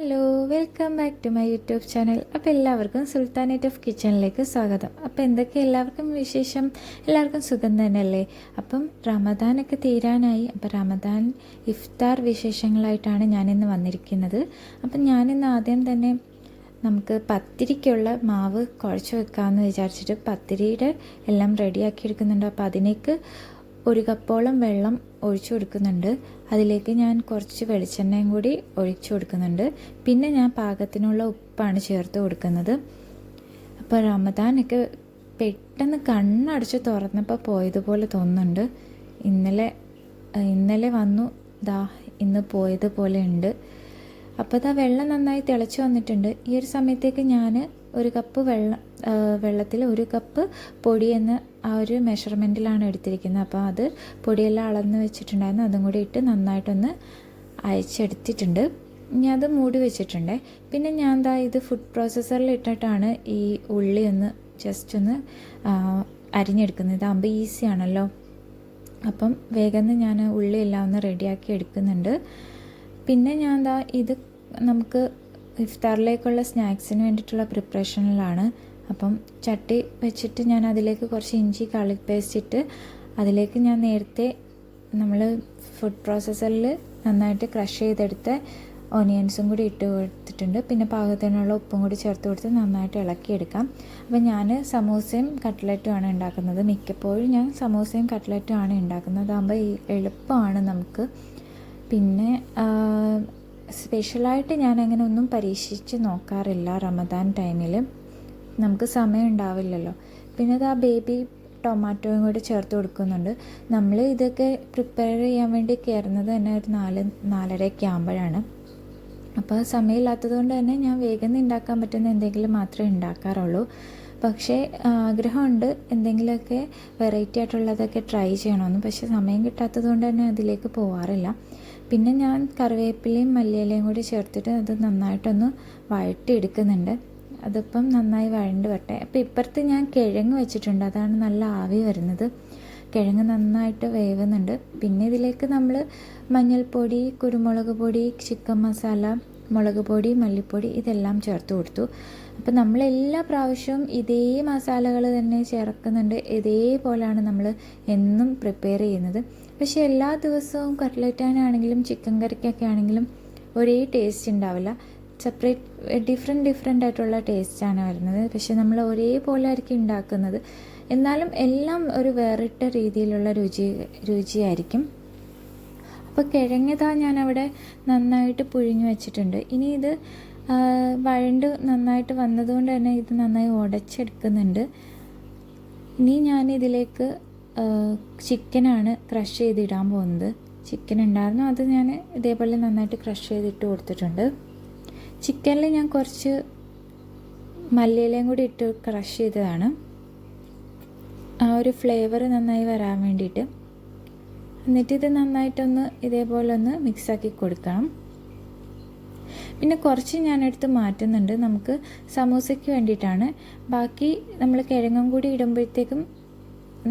Hello, welcome back to my YouTube channel. അപ്പോൾ എല്ലാവർക്കും sultanate of കിച്ചണിലേക്ക് സ്വാഗതം. അപ്പോൾ എന്തൊക്കെ എല്ലാവർക്കും വിശേഷം? എല്ലാവർക്കും സുഖം തന്നെയല്ലേ? അപ്പം റമദാനൊക്കെ തീരാനായി. അപ്പോൾ റമദാൻ ഇഫ്താർ വിശേഷങ്ങളായിട്ടാണ് ഞാനിന്ന് വന്നിരിക്കുന്നത്. അപ്പം ഞാനിന്ന് ആദ്യം തന്നെ നമുക്ക് പത്തിരിക്കുള്ള മാവ് കുഴച്ച് വെക്കാമെന്ന് വിചാരിച്ചിട്ട് പത്തിരിയുടെ എല്ലാം റെഡിയാക്കി എടുക്കുന്നുണ്ട്. അപ്പോൾ അതിലേക്ക് 1 കപ്പോളം വെള്ളം ഒഴിച്ചു കൊടുക്കുന്നുണ്ട്. അതിലേക്ക് ഞാൻ കുറച്ച് വെളിച്ചെണ്ണയും കൂടി ഒഴിച്ചു കൊടുക്കുന്നുണ്ട്. പിന്നെ ഞാൻ പാകത്തിനുള്ള ഉപ്പാണ് ചേർത്ത് കൊടുക്കുന്നത്. അപ്പോൾ റമദാനൊക്കെ പെട്ടെന്ന് കണ്ണടച്ച് തുറന്നപ്പോൾ പോയതുപോലെ തോന്നുന്നുണ്ട്. ഇന്നലെ വന്നു, ഇന്ന് പോയതുപോലെ ഉണ്ട്. അപ്പോൾ വെള്ളം നന്നായി തിളച്ച് വന്നിട്ടുണ്ട്. ഈ ഒരു സമയത്തേക്ക് ഞാൻ 1 കപ്പ് വെള്ളത്തിൽ 1 കപ്പ് പൊടി എന്ന ആ ഒരു മെഷർമെൻറ്റിലാണ് എടുത്തിരിക്കുന്നത്. അപ്പോൾ അത് പൊടിയെല്ലാം അളന്ന് വെച്ചിട്ടുണ്ടായിരുന്നു. അതും കൂടി ഇട്ട് നന്നായിട്ടൊന്ന് അയച്ചെടുത്തിട്ടുണ്ട്. ഇനി അത് മൂടി വെച്ചിട്ടുണ്ട്. പിന്നെ ഞാൻ ഇത് ഫുഡ് പ്രോസസ്സറിൽ ഇട്ടിട്ടാണ് ഈ ഉള്ളി ജസ്റ്റ് ഒന്ന് അരിഞ്ഞെടുക്കുന്നത്. ഇതാകുമ്പോൾ ഈസിയാണല്ലോ. അപ്പം വേഗം ഞാൻ ഉള്ളിയെല്ലാം ഒന്ന് റെഡിയാക്കി എടുക്കുന്നുണ്ട്. പിന്നെ ഞാൻ ഇത് നമുക്ക് ഇഫ്താറിലേക്കുള്ള സ്നാക്സിന് വേണ്ടിയിട്ടുള്ള പ്രിപ്പറേഷനിലാണ്. അപ്പം ചട്ടി വെച്ചിട്ട് ഞാൻ അതിലേക്ക് കുറച്ച് ഇഞ്ചി ഗാർലിക് പേസ്റ്റ് ഇട്ട് അതിലേക്ക് ഞാൻ നേരത്തെ നമ്മൾ ഫുഡ് പ്രോസസ്സറിൽ നന്നായിട്ട് ക്രഷ് ചെയ്തെടുത്ത ഓണിയൻസും കൂടി ഇട്ട് കൊടുത്തിട്ടുണ്ട്. പിന്നെ പാകത്തിനുള്ള ഉപ്പും കൂടി ചേർത്ത് കൊടുത്ത് നന്നായിട്ട് ഇളക്കിയെടുക്കാം. അപ്പം ഞാൻ സമൂസയും കട്ട്ലറ്റുമാണ് ഉണ്ടാക്കുന്നത്. മിക്കപ്പോഴും ഞാൻ സമൂസയും കട്ട്ലറ്റും ആണ് ഉണ്ടാക്കുന്നത്. അതാകുമ്പോൾ എളുപ്പമാണ് നമുക്ക്. പിന്നെ സ്പെഷ്യലായിട്ട് ഞാൻ അങ്ങനെ ഒന്നും പരീക്ഷിച്ച് നോക്കാറില്ല റമദാൻ ടൈമിൽ. നമുക്ക് സമയം ഉണ്ടാവില്ലല്ലോ. പിന്നെ ബേബി ടൊമാറ്റോയും കൂടി ചേർത്ത് കൊടുക്കുന്നുണ്ട്. നമ്മൾ ഇതൊക്കെ പ്രിപ്പയർ ചെയ്യാൻ വേണ്ടി കയറുന്നത് തന്നെ ഒരു 4-4:30 ആകുമ്പോഴാണ്. അപ്പോൾ സമയമില്ലാത്തത് കൊണ്ട് തന്നെ ഞാൻ വേഗം ഉണ്ടാക്കാൻ പറ്റുന്ന എന്തെങ്കിലും മാത്രമേ ഉണ്ടാക്കാറുള്ളൂ. പക്ഷേ ആഗ്രഹമുണ്ട് എന്തെങ്കിലുമൊക്കെ വെറൈറ്റി ആയിട്ടുള്ളതൊക്കെ ട്രൈ ചെയ്യണമെന്ന്. പക്ഷേ സമയം കിട്ടാത്തത് കൊണ്ട് തന്നെ അതിലേക്ക് പോകാറില്ല. പിന്നെ ഞാൻ കറിവേപ്പിലയും മല്ലിയിലയും കൂടി ചേർത്തിട്ട് അത് നന്നായിട്ടൊന്ന് വഴറ്റിയെടുക്കുന്നുണ്ട്. അതിപ്പം നന്നായി വഴണ്ട് വരട്ടെ. അപ്പോൾ ഇപ്പുറത്ത് ഞാൻ കിഴങ്ങ് വെച്ചിട്ടുണ്ട്. അതാണ് നല്ല ആവി വരുന്നത്. കിഴങ്ങ് നന്നായിട്ട് വേവുന്നുണ്ട്. പിന്നെ ഇതിലേക്ക് നമ്മൾ മഞ്ഞൾപ്പൊടി, കുരുമുളക് പൊടി, ചിക്കൻ മസാല, മുളക് പൊടി, മല്ലിപ്പൊടി ഇതെല്ലാം ചേർത്ത് കൊടുത്തു. അപ്പോൾ നമ്മളെല്ലാ പ്രാവശ്യവും ഇതേ മസാലകൾ തന്നെ ചേർക്കുന്നുണ്ട്. ഇതേപോലെയാണ് നമ്മൾ എന്നും പ്രിപ്പയർ ചെയ്യുന്നത്. പക്ഷേ എല്ലാ ദിവസവും കട്ട്ലറ്റാനാണെങ്കിലും ചിക്കൻ കറിക്കൊക്കെ ആണെങ്കിലും ഒരേ ടേസ്റ്റ് ഉണ്ടാവില്ല. ഡിഫറെൻ്റ് ആയിട്ടുള്ള ടേസ്റ്റാണ് വരുന്നത്. പക്ഷേ നമ്മൾ ഒരേപോലെ ആയിരിക്കും ഉണ്ടാക്കുന്നത്. എന്നാലും എല്ലാം ഒരു വേറിട്ട രീതിയിലുള്ള രുചിയായിരിക്കും. അപ്പോൾ കിഴങ്ങ് ഞാനവിടെ നന്നായിട്ട് പുഴുങ്ങി വെച്ചിട്ടുണ്ട്. ഇനി ഇത് വഴണ്ട് നന്നായിട്ട് വന്നതുകൊണ്ട് തന്നെ ഇത് നന്നായി ഉടച്ചെടുക്കുന്നുണ്ട്. ഇനി ഞാനിതിലേക്ക് ചിക്കനാണ് ക്രഷ് ചെയ്തിടാൻ പോകുന്നത്. ചിക്കൻ ഉണ്ടായിരുന്നു, അത് ഞാൻ ഇതേപോലെ നന്നായിട്ട് ക്രഷ് ചെയ്തിട്ട് കൊടുത്തിട്ടുണ്ട്. ചിക്കനിൽ ഞാൻ കുറച്ച് മല്ലിയിലയും കൂടി ഇട്ട് ക്രഷ് ചെയ്തതാണ്, ആ ഒരു ഫ്ലേവർ നന്നായി വരാൻ വേണ്ടിയിട്ട്. എന്നിട്ട് ഇത് നന്നായിട്ടൊന്ന് ഇതേപോലെ ഒന്ന് മിക്സാക്കി കൊടുക്കണം. പിന്നെ കുറച്ച് ഞാനെടുത്ത് മാറ്റുന്നുണ്ട്, നമുക്ക് സമൂസയ്ക്ക് വേണ്ടിയിട്ടാണ്. ബാക്കി നമ്മൾ കിഴങ്ങും കൂടി ഇടുമ്പോഴത്തേക്കും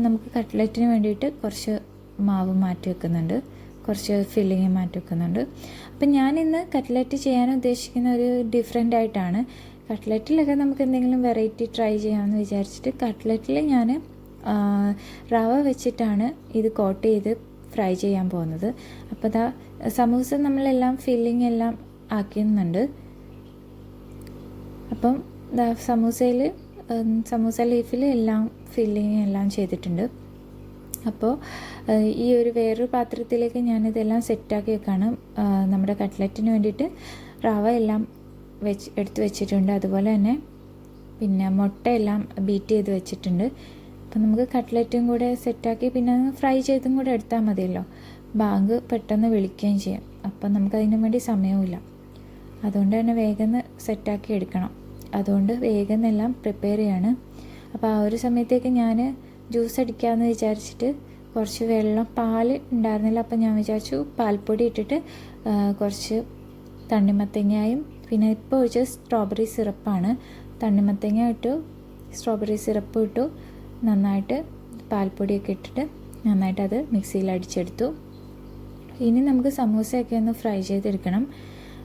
നമുക്ക് കട്ട്ലറ്റിന് വേണ്ടിയിട്ട് കുറച്ച് മാവ് മാറ്റി വെക്കുന്നുണ്ട്, കുറച്ച് ഫില്ലിങ് മാറ്റി വെക്കുന്നുണ്ട്. അപ്പം ഞാനിന്ന് കട്ട്ലറ്റ് ചെയ്യാൻ ഉദ്ദേശിക്കുന്ന ഒരു ഡിഫറെൻ്റ് ആയിട്ടാണ്. കട്ട്ലറ്റിലൊക്കെ നമുക്ക് എന്തെങ്കിലും വെറൈറ്റി ട്രൈ ചെയ്യാമെന്ന് വിചാരിച്ചിട്ട് കട്ട്ലറ്റിൽ ഞാൻ റവ വെച്ചിട്ടാണ് ഇത് കോട്ട് ചെയ്ത് ഫ്രൈ ചെയ്യാൻ പോകുന്നത്. അപ്പോൾ സമൂസ നമ്മളെല്ലാം ഫില്ലിങ് എല്ലാം ആക്കുന്നുണ്ട്. അപ്പം സമൂസ ലീഫിൽ എല്ലാം ഫില്ലിങ് എല്ലാം ചെയ്തിട്ടുണ്ട്. അപ്പോൾ ഈ ഒരു വേറൊരു പാത്രത്തിലേക്ക് ഞാനിതെല്ലാം സെറ്റാക്കി വെക്കാണ്. നമ്മുടെ കട്ട്ലറ്റിന് വേണ്ടിയിട്ട് റവ എല്ലാം എടുത്ത് വെച്ചിട്ടുണ്ട്. അതുപോലെ തന്നെ പിന്നെ മുട്ടയെല്ലാം ബീറ്റ് ചെയ്ത് വെച്ചിട്ടുണ്ട്. അപ്പം നമുക്ക് കട്ട്ലറ്റും കൂടെ സെറ്റാക്കി പിന്നെ ഫ്രൈ ചെയ്തും കൂടെ എടുത്താൽ മതിയല്ലോ. ബാങ്ക് പെട്ടെന്ന് വിളിക്കുകയും ചെയ്യും. അപ്പം നമുക്കതിനു വേണ്ടി സമയവുമില്ല. അതുകൊണ്ട് തന്നെ വേഗം സെറ്റാക്കി എടുക്കണം. അതുകൊണ്ട് വേഗം എല്ലാം പ്രിപ്പയർ ചെയ്യാണ്. അപ്പോൾ ആ ഒരു സമയത്തേക്ക് ഞാൻ ജ്യൂസ് അടിക്കാമെന്ന് വിചാരിച്ചിട്ട് കുറച്ച് പാൽ ഉണ്ടായിരുന്നില്ല. അപ്പം ഞാൻ വിചാരിച്ചു പാൽപ്പൊടി ഇട്ടിട്ട് കുറച്ച് തണ്ണിമത്തങ്ങയും പിന്നെ ഇപ്പോൾ ഒഴിച്ച് സ്ട്രോബെറി സിറപ്പാണ്. തണ്ണിമത്തങ്ങ ഇട്ടു, സ്ട്രോബെറി സിറപ്പ് ഇട്ടു, നന്നായിട്ട് പാൽപ്പൊടിയൊക്കെ ഇട്ടിട്ട് നന്നായിട്ട് അത് മിക്സിയിൽ അടിച്ചെടുത്തു. ഇനി നമുക്ക് സമൂസയൊക്കെ ഒന്ന് ഫ്രൈ ചെയ്തെടുക്കണം.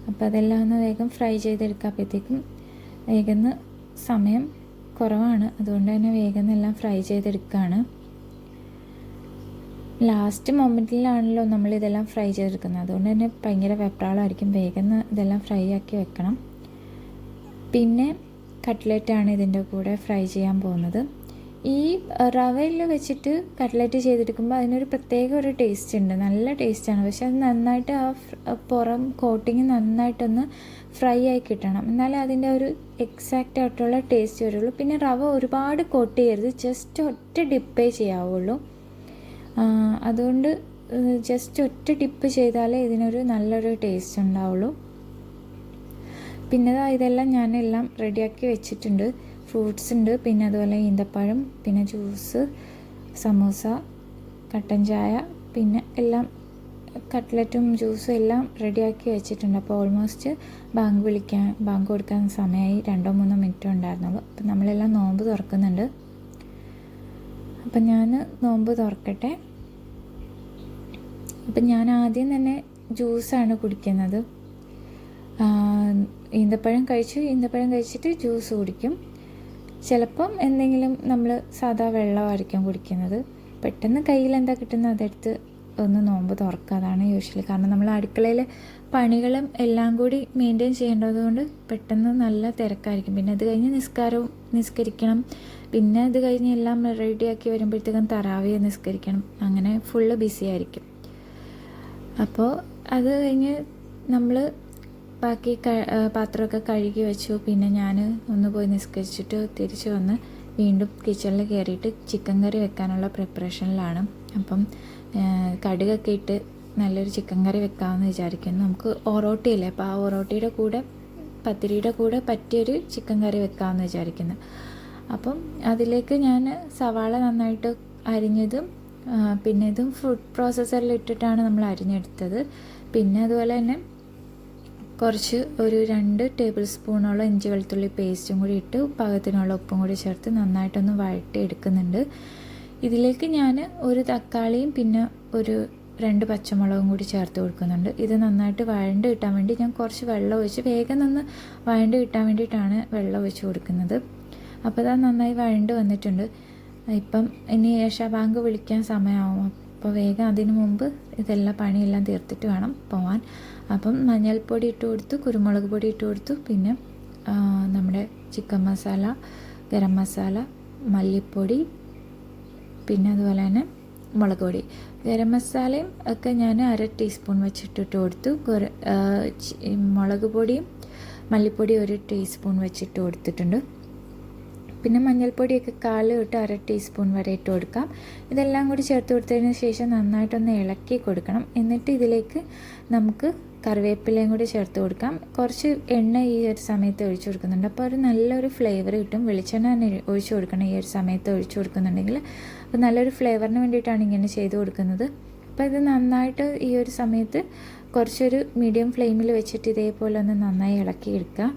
അപ്പോൾ അതെല്ലാം ഒന്ന് വേഗം ഫ്രൈ ചെയ്തെടുക്കുമ്പോഴത്തേക്കും വേഗം സമയം കുറവാണ്, അതുകൊണ്ട് തന്നെ വേഗം എല്ലാം ഫ്രൈ ചെയ്തെടുക്കുകയാണ്. ലാസ്റ്റ് മൊമെൻറ്റിലാണല്ലോ നമ്മളിതെല്ലാം ഫ്രൈ ചെയ്തെടുക്കുന്നത്, അതുകൊണ്ട് തന്നെ ഭയങ്കര വെപ്രാളമായിരിക്കും. വേഗം ഇതെല്ലാം ഫ്രൈ ആക്കി വെക്കണം. പിന്നെ കട്ട്ലറ്റാണ് ഇതിൻ്റെ കൂടെ ഫ്രൈ ചെയ്യാൻ പോകുന്നത്. ഈ റവയിൽ വെച്ചിട്ട് കട്ട്ലറ്റ് ചെയ്തെടുക്കുമ്പോൾ അതിനൊരു പ്രത്യേക ഒരു ടേസ്റ്റ് ഉണ്ട്, നല്ല ടേസ്റ്റാണ്. പക്ഷെ അത് നന്നായിട്ട് പുറം കോട്ടിങ് നന്നായിട്ടൊന്ന് ഫ്രൈ ആയി കിട്ടണം, എന്നാലേ അതിൻ്റെ ഒരു എക്സാക്റ്റ് ആയിട്ടുള്ള ടേസ്റ്റ് വരുള്ളൂ. പിന്നെ റവ ഒരുപാട് കോട്ട് ചെയ്യരുത്, ജസ്റ്റ് ഒറ്റ ഡിപ്പേ ചെയ്യാവുള്ളൂ. അതുകൊണ്ട് ജസ്റ്റ് ഒറ്റ ഡിപ്പ് ചെയ്താലേ ഇതിനൊരു നല്ലൊരു ടേസ്റ്റ് ഉണ്ടാവുള്ളൂ. പിന്നെ ഇതെല്ലാം ഞാനെല്ലാം റെഡിയാക്കി വെച്ചിട്ടുണ്ട്. ഫ്രൂട്ട്സ് ഉണ്ട്, പിന്നെ അതുപോലെ ഈന്തപ്പഴം, പിന്നെ ജ്യൂസ്, സമൂസ, കട്ടൻ ചായ, പിന്നെ എല്ലാം കട്ട്ലറ്റും ജ്യൂസും എല്ലാം റെഡിയാക്കി വെച്ചിട്ടുണ്ട്. അപ്പോൾ ഓൾമോസ്റ്റ് ബാങ്ക് കൊടുക്കാൻ സമയമായി, 2-3 മിനിറ്റ് ഉണ്ടായിരുന്നുള്ളൂ. അപ്പം നമ്മളെല്ലാം നോമ്പ് തുറക്കുന്നുണ്ട്. അപ്പം ഞാൻ നോമ്പ് തുറക്കട്ടെ. അപ്പം ഞാൻ ആദ്യം തന്നെ ജ്യൂസാണ് കുടിക്കുന്നത്. ഈന്തപ്പഴം കഴിച്ചിട്ട് ജ്യൂസ് കുടിക്കും. ചിലപ്പം എന്തെങ്കിലും നമ്മൾ സാധാ വെള്ളമായിരിക്കും കുടിക്കുന്നത്. പെട്ടെന്ന് കയ്യിൽ എന്താ കിട്ടുന്നത് അതെടുത്ത് ഒന്ന് നോമ്പ് തുറക്കുക, അതാണ് യൂഷ്വലി. കാരണം നമ്മൾ അടുക്കളയിൽ പണികളും എല്ലാം കൂടി മെയിൻറ്റെയിൻ ചെയ്യേണ്ടതുകൊണ്ട് പെട്ടെന്ന് നല്ല തിരക്കായിരിക്കും. പിന്നെ അത് കഴിഞ്ഞ് നിസ്കരിക്കണം, പിന്നെ അത് കഴിഞ്ഞ് എല്ലാം റെഡിയാക്കി വരുമ്പോഴത്തേക്കും തറാവിയെ നിസ്കരിക്കണം, അങ്ങനെ ഫുള്ള് ബിസി ആയിരിക്കും. അപ്പോൾ അത് കഴിഞ്ഞ് നമ്മൾ ബാക്കി പാത്രമൊക്കെ കഴുകി വെച്ചു. പിന്നെ ഞാൻ ഒന്ന് പോയി നിസ്കരിച്ചിട്ട് തിരിച്ച് വന്ന് വീണ്ടും കിച്ചണിൽ കയറിയിട്ട് ചിക്കൻ കറി വെക്കാനുള്ള പ്രിപ്പറേഷനിലാണ്. അപ്പം കടുകൊക്കെ ഇട്ട് നല്ലൊരു ചിക്കൻ കറി വെക്കാമെന്ന് വിചാരിക്കുന്നു. നമുക്ക് ഒറോട്ടിയില്ലേ, അപ്പോൾ ആ ഒറോട്ടിയുടെ കൂടെ പത്തിരിയുടെ കൂടെ പറ്റിയൊരു ചിക്കൻ കറി വെക്കാമെന്ന് വിചാരിക്കുന്നു. അപ്പം അതിലേക്ക് ഞാൻ സവാള നന്നായിട്ട് അരിഞ്ഞതും പിന്നെ ഇതും ഫുഡ് പ്രോസസ്സറിൽ ഇട്ടിട്ടാണ് നമ്മൾ അരിഞ്ഞെടുത്തത്. പിന്നെ അതുപോലെ തന്നെ കുറച്ച് ഒരു 2 ടേബിൾ സ്പൂണോളം ഇഞ്ചി വെളുത്തുള്ളി പേസ്റ്റും കൂടി ഇട്ട് പാകത്തിനുള്ള ഉപ്പും കൂടി ചേർത്ത് നന്നായിട്ടൊന്ന് വഴറ്റി എടുക്കുന്നുണ്ട്. ഇതിലേക്ക് ഞാൻ ഒരു തക്കാളിയും പിന്നെ ഒരു 2 പച്ചമുളകും കൂടി ചേർത്ത് കൊടുക്കുന്നുണ്ട്. ഇത് നന്നായിട്ട് വഴണ്ട് കിട്ടാൻ വേണ്ടി ഞാൻ കുറച്ച് വെള്ളം ഒഴിച്ച് വേഗം നിന്ന് വഴണ്ട് കിട്ടാൻ വേണ്ടിയിട്ടാണ് വെള്ളം ഒഴിച്ച് കൊടുക്കുന്നത്. അപ്പോൾ അത് നന്നായി വഴണ്ട് വന്നിട്ടുണ്ട്. ഇപ്പം ഇനി ഏഷാ ബാങ്ക് വിളിക്കാൻ സമയമാവും, അപ്പോൾ വേഗം അതിനു മുമ്പ് ഇതെല്ലാം പണിയെല്ലാം തീർത്തിട്ട് വേണം പോവാൻ. അപ്പം മഞ്ഞൾപ്പൊടി ഇട്ട് കൊടുത്തു, കുരുമുളക് പൊടി ഇട്ട് കൊടുത്തു, പിന്നെ നമ്മുടെ ചിക്കൻ മസാല, ഗരം മസാല, മല്ലിപ്പൊടി, പിന്നെ അതുപോലെ തന്നെ മുളക് പൊടി. ഗരം മസാലയും ഒക്കെ ഞാൻ 1/2 ടീസ്പൂൺ വെച്ചിട്ടിട്ട് കൊടുത്തു. മുളക് പൊടിയും മല്ലിപ്പൊടിയും 1 ടീസ്പൂൺ വെച്ചിട്ട് കൊടുത്തിട്ടുണ്ട്. പിന്നെ മഞ്ഞൾപ്പൊടിയൊക്കെ 1/4 തൊട്ട് 1/2 ടീസ്പൂൺ വരെ ഇട്ട് കൊടുക്കാം. ഇതെല്ലാം കൂടി ചേർത്ത് കൊടുത്തതിന് ശേഷം നന്നായിട്ടൊന്ന് ഇളക്കി കൊടുക്കണം. എന്നിട്ട് ഇതിലേക്ക് നമുക്ക് കറിവേപ്പിലയും കൂടി ചേർത്ത് കൊടുക്കാം. കുറച്ച് എണ്ണ ഈ ഒരു സമയത്ത് ഒഴിച്ചു കൊടുക്കുന്നുണ്ട്, അപ്പോൾ ഒരു നല്ലൊരു ഫ്ലേവർ കിട്ടും. വെളിച്ചെണ്ണ ഒഴിച്ചു കൊടുക്കണം ഈ ഒരു സമയത്ത് ഒഴിച്ചു കൊടുക്കുന്നുണ്ടെങ്കിൽ. അപ്പോൾ നല്ലൊരു ഫ്ലേവറിന് വേണ്ടിയിട്ടാണ് ഇങ്ങനെ ചെയ്ത് കൊടുക്കുന്നത്. അപ്പോൾ ഇത് നന്നായിട്ട് ഈ ഒരു സമയത്ത് കുറച്ചൊരു മീഡിയം ഫ്ലെയിമിൽ വെച്ചിട്ട് ഇതേപോലെ ഒന്ന് നന്നായി ഇളക്കി എടുക്കുക.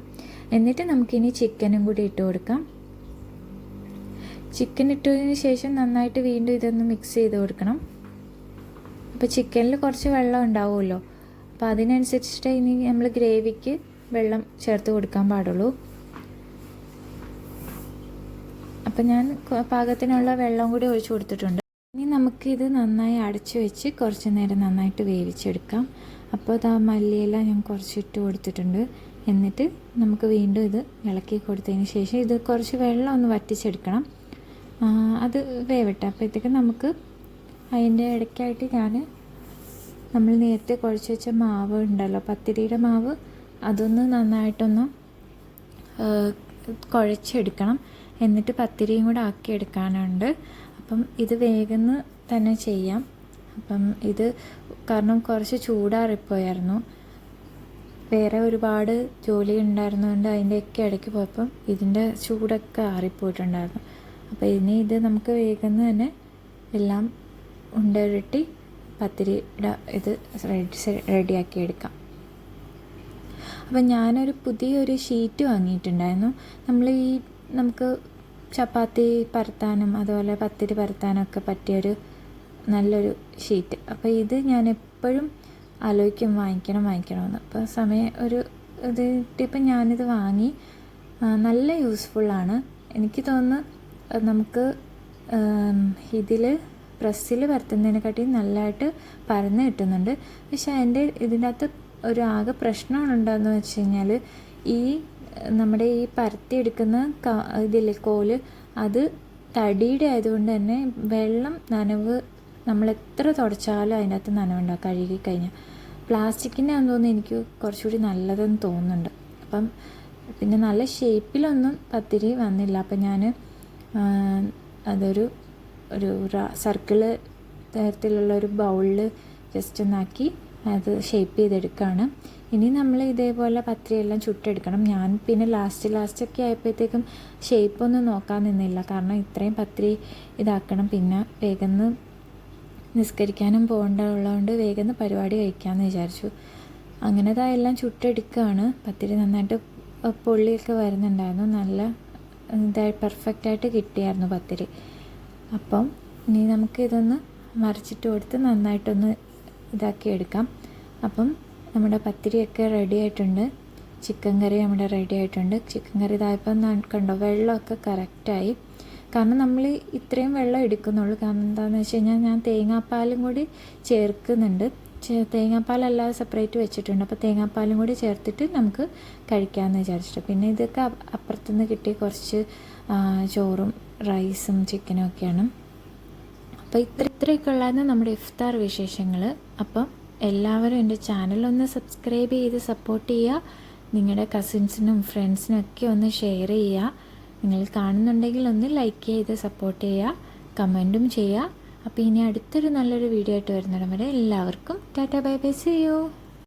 എന്നിട്ട് നമുക്കിനി ചിക്കനും കൂടി ഇട്ട് കൊടുക്കാം. ചിക്കൻ ഇട്ടതിന് ശേഷം നന്നായിട്ട് വീണ്ടും ഇതൊന്ന് മിക്സ് ചെയ്ത് കൊടുക്കണം. അപ്പോൾ ചിക്കനിൽ കുറച്ച് വെള്ളം ഉണ്ടാവുമല്ലോ, അപ്പോൾ അതിനനുസരിച്ചിട്ട് ഇനി നമ്മൾ ഗ്രേവിക്ക് വെള്ളം ചേർത്ത് കൊടുക്കാൻ പാടുള്ളൂ. അപ്പോൾ ഞാൻ പാകത്തിനുള്ള വെള്ളം കൂടി ഒഴിച്ചു കൊടുത്തിട്ടുണ്ട്. ഇനി നമുക്കിത് നന്നായി അടച്ചു വെച്ച് കുറച്ച് നേരം നന്നായിട്ട് വേവിച്ചെടുക്കാം. അപ്പോൾ ഇതാ മല്ലിയില ഞാൻ കുറച്ച് ഇട്ട് കൊടുത്തിട്ടുണ്ട്. എന്നിട്ട് നമുക്ക് വീണ്ടും ഇത് ഇളക്കി കൊടുത്തതിന് ശേഷം ഇത് കുറച്ച് വെള്ളം ഒന്ന് വറ്റിച്ചെടുക്കണം. അത് വേവട്ടെ. അപ്പോഴത്തേക്ക് നമുക്ക് അതിൻ്റെ ഇടയ്ക്കായിട്ട് നമ്മൾ നേരത്തെ കുഴച്ച് വെച്ച മാവ് ഉണ്ടല്ലോ, പത്തിരിയുടെ മാവ്, അതൊന്ന് നന്നായിട്ടൊന്ന് കുഴച്ചെടുക്കണം. എന്നിട്ട് പത്തിരിയും കൂടെ ആക്കിയെടുക്കാനുണ്ട്. അപ്പം ഇത് വേഗം തന്നെ ചെയ്യാം. അപ്പം ഇത് കാരണം കുറച്ച് ചൂടാറിപ്പോയായിരുന്നു, വേറെ ഒരുപാട് ജോലി ഉണ്ടായിരുന്നതുകൊണ്ട് അതിൻ്റെയൊക്കെ ഇടയ്ക്ക് പോയപ്പം ഇതിൻ്റെ ചൂടൊക്കെ ആറിപ്പോയിട്ടുണ്ടായിരുന്നു. അപ്പോൾ ഇനി ഇത് നമുക്ക് വേഗം തന്നെ എല്ലാം ഉരുട്ടി പത്തിരിയുടെ ഇത് റെഡിയാക്കി എടുക്കാം. അപ്പം ഞാനൊരു പുതിയൊരു ഷീറ്റ് വാങ്ങിയിട്ടുണ്ടായിരുന്നു. നമുക്ക് ചപ്പാത്തി പരത്താനും അതുപോലെ പത്തിരി പരത്താനും ഒക്കെ പറ്റിയൊരു നല്ലൊരു ഷീറ്റ്. അപ്പോൾ ഇത് ഞാൻ എപ്പോഴും ആലോചിക്കും വാങ്ങിക്കണമെന്ന്. അപ്പോൾ സമയം ഇത് കിട്ടിയപ്പോൾ ഞാനിത് വാങ്ങി. നല്ല യൂസ്ഫുള്ളാണ്. എനിക്ക് തോന്നുന്നു നമുക്ക് ഇതിൽ പ്രസ്സിൽ പരത്തുന്നതിനെക്കാട്ടി നല്ലതായിട്ട് പരന്ന് കിട്ടുന്നുണ്ട്. പക്ഷേ ഇതിൻ്റെ അകത്ത് ഒരു ആകെ പ്രശ്നമുണ്ടെന്ന് വെച്ച് കഴിഞ്ഞാൽ നമ്മുടെ ഈ പരത്തിയെടുക്കുന്ന ഇതില്ലേ കോല്, അത് തടിയുടെ ആയതുകൊണ്ട് തന്നെ വെള്ളം നനവ് നമ്മൾ എത്ര തുടച്ചാലും അതിൻ്റെ അകത്ത് നനവുണ്ടാവും കഴുകി കഴിഞ്ഞാൽ. പ്ലാസ്റ്റിക്കിൻ്റെ ആണെന്ന് തോന്നുന്നു എനിക്ക് കുറച്ചുകൂടി നല്ലതെന്ന് തോന്നുന്നുണ്ട്. അപ്പം പിന്നെ നല്ല ഷേപ്പിലൊന്നും പത്തിരി വന്നില്ല. അപ്പം ഞാൻ അതൊരു സർക്കിള് തരത്തിലുള്ള ഒരു ബൗളിൽ ജസ്റ്റ് ഒന്നാക്കി അത് ഷേപ്പ് ചെയ്തെടുക്കുകയാണ്. ഇനി നമ്മൾ ഇതേപോലെ പത്തിരിയെല്ലാം ചുട്ടെടുക്കണം. ഞാൻ പിന്നെ ലാസ്റ്റൊക്കെ ആയപ്പോഴത്തേക്കും ഷേപ്പൊന്നും നോക്കാൻ നിന്നില്ല. കാരണം ഇത്രയും പത്തിരി ഇതാക്കണം. പിന്നെ വേഗം നിസ്കരിക്കാനും പോകേണ്ടതുള്ളതുകൊണ്ട് വേഗം പരിപാടി കഴിക്കാമെന്ന് വിചാരിച്ചു. അങ്ങനെ എല്ലാം ചുട്ടെടുക്കുകയാണ്. പത്തിരി നന്നായിട്ട് പൊള്ളിയൊക്കെ വരുന്നുണ്ടായിരുന്നു. നല്ല പെർഫെക്റ്റായിട്ട് കിട്ടിയായിരുന്നു പത്തിരി. അപ്പം ഇനി നമുക്ക് ഇതൊന്ന് മറിച്ചിട്ട് കൊടുത്ത് നന്നായിട്ടൊന്ന് ഇതാക്കി എടുക്കാം. അപ്പം നമ്മുടെ പത്തിരിയൊക്കെ റെഡി ആയിട്ടുണ്ട്. ചിക്കൻ കറി നമ്മുടെ റെഡി ആയിട്ടുണ്ട്. ചിക്കൻ കറി ഇതായപ്പം കണ്ടോ വെള്ളമൊക്കെ കറക്റ്റായി. കാരണം നമ്മൾ ഇത്രയും വെള്ളം എടുക്കുന്നുള്ളൂ. കാരണം എന്താണെന്ന് വെച്ച് കഴിഞ്ഞാൽ ഞാൻ തേങ്ങാപ്പാലും കൂടി ചേർക്കുന്നുണ്ട്. തേങ്ങാപ്പാലല്ലാതെ സെപ്പറേറ്റ് വെച്ചിട്ടുണ്ട്. അപ്പോൾ തേങ്ങാപ്പാലും കൂടി ചേർത്തിട്ട് നമുക്ക് കഴിക്കാമെന്ന് വിചാരിച്ചിട്ട്. പിന്നെ ഇതൊക്കെ അപ്പുറത്തുനിന്ന് കിട്ടിയ കുറച്ച് ചോറും റൈസും ചിക്കനും ഒക്കെയാണ്. അപ്പോൾ ഇത്രയൊക്കെ ഉള്ളായിരുന്നു നമ്മുടെ ഇഫ്താർ വിശേഷങ്ങൾ. അപ്പം എല്ലാവരും എൻ്റെ ചാനലൊന്ന് സബ്സ്ക്രൈബ് ചെയ്ത് സപ്പോർട്ട് ചെയ്യുക. നിങ്ങളുടെ കസിൻസിനും ഫ്രണ്ട്സിനും ഒക്കെ ഒന്ന് ഷെയർ ചെയ്യുക. നിങ്ങൾ കാണുന്നുണ്ടെങ്കിൽ ഒന്ന് ലൈക്ക് ചെയ്ത് സപ്പോർട്ട് ചെയ്യുക, കമൻറ്റും ചെയ്യുക. അപ്പോൾ ഇനി അടുത്തൊരു നല്ലൊരു വീഡിയോ ആയിട്ട് വരുന്നിടം വരെ എല്ലാവർക്കും ടാറ്റാ ബൈ ബൈ, സീ യു.